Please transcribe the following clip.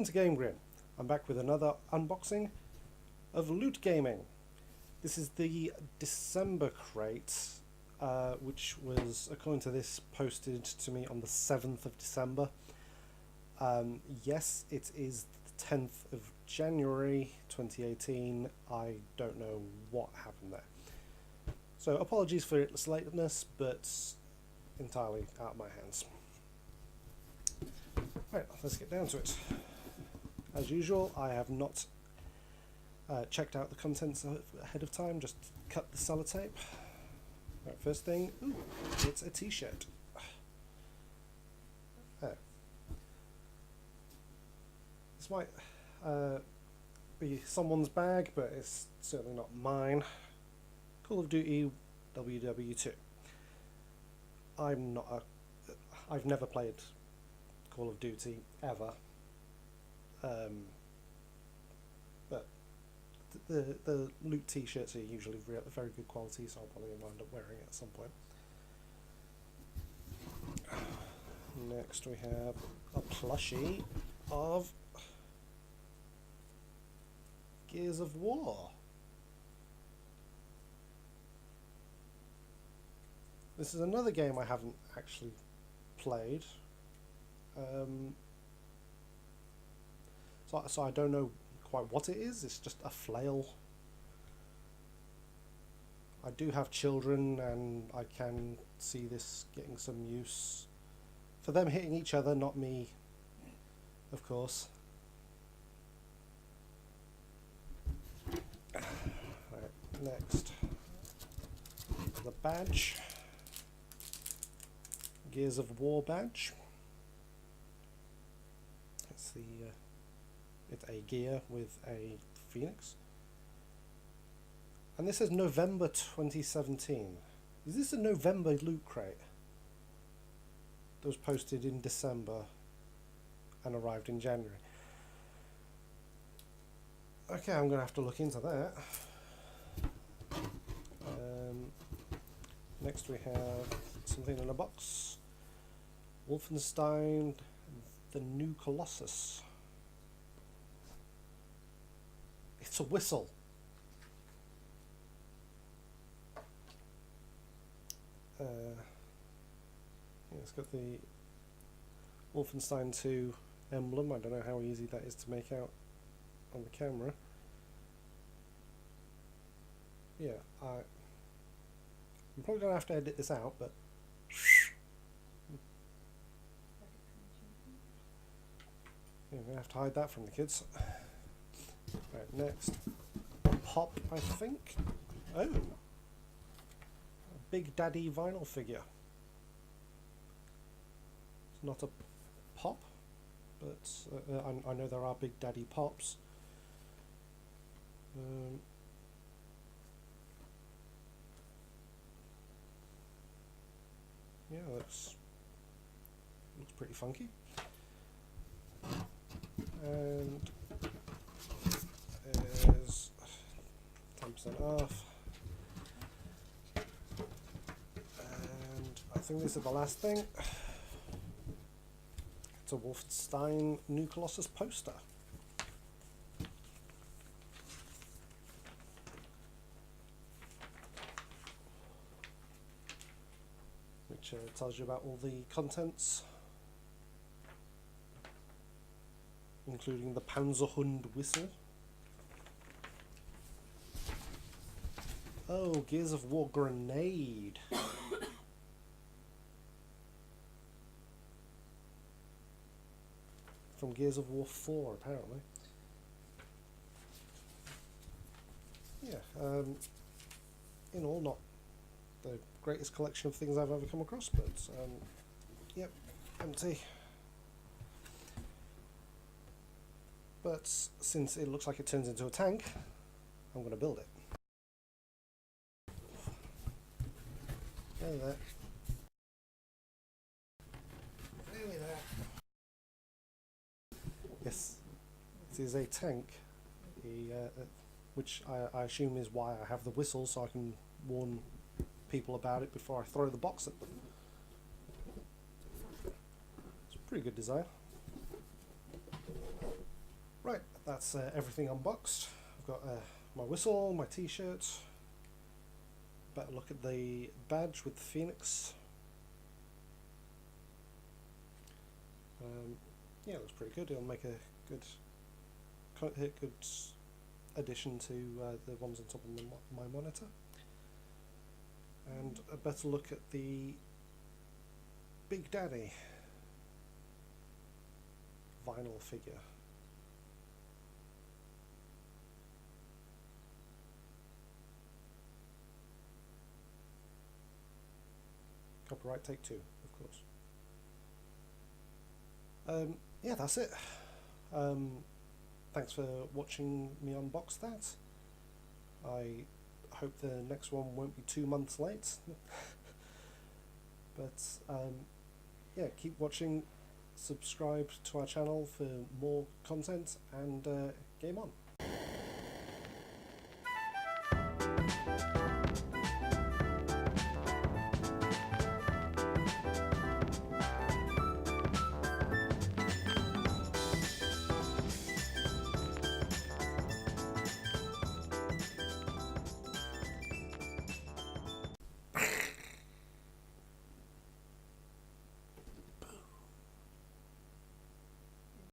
Welcome to GameGrin. I'm back with another unboxing of Loot Gaming. This is the December crate, which was, according to this, posted to me on the 7th of December. Yes, it is the 10th of January 2018. I don't know what happened there. So apologies for its lateness, but entirely out of my hands. Right, let's get down to it. As usual, I have not checked out the contents ahead of time, just cut the sellotape. Right, first thing, ooh, it's a t-shirt. This might be someone's bag, but it's certainly not mine. Call of Duty WW2. I've never played Call of Duty ever, but the loot t-shirts are usually very good quality, so I'll probably wind up wearing it at some point. Next we have a plushie of Gears of War. This is another game I haven't actually played. So I don't know quite what it is. It's just a flail. I do have children, and I can see this getting some use for them hitting each other, not me, of course. Right, next, the badge. Gears of War badge. It's a gear with a phoenix, and this says November 2017. Is this a November loot crate that was posted in December and arrived in January? Okay, I'm gonna have to look into that. Next we have something in a box. Wolfenstein: The New Colossus. It's a whistle. Yeah, it's got the Wolfenstein 2 emblem. I don't know how easy that is to make out on the camera. Yeah, I'm probably going to have to edit this out, but yeah, I'm going to have to hide that from the kids. Right, next. Pop, I think. Oh! A Big Daddy vinyl figure. It's not a pop, but I know there are Big Daddy pops. Yeah, looks pretty funky. And there's 10% off. And I think this is the last thing. It's a Wolfenstein New Colossus poster. Which tells you about all the contents, including the Panzerhund whistle. Oh, Gears of War grenade. From Gears of War 4, apparently. Yeah, in all, not the greatest collection of things I've ever come across, but yep, empty. But since it looks like it turns into a tank, I'm going to build it. There, there. There. Yes, it is a tank, which I assume is why I have the whistle, so I can warn people about it before I throw the box at them. It's a pretty good design. Right, that's everything unboxed. I've got my whistle, my t-shirt. Better look at the badge with the phoenix. Yeah, it looks pretty good. It'll make a good addition to the ones on top of my monitor. And a better look at the Big Daddy vinyl figure. Copyright take 2, of course. Yeah, that's it. Thanks for watching me unbox that. I hope the next one won't be 2 months late. But yeah, keep watching, subscribe to our channel for more content, and game on.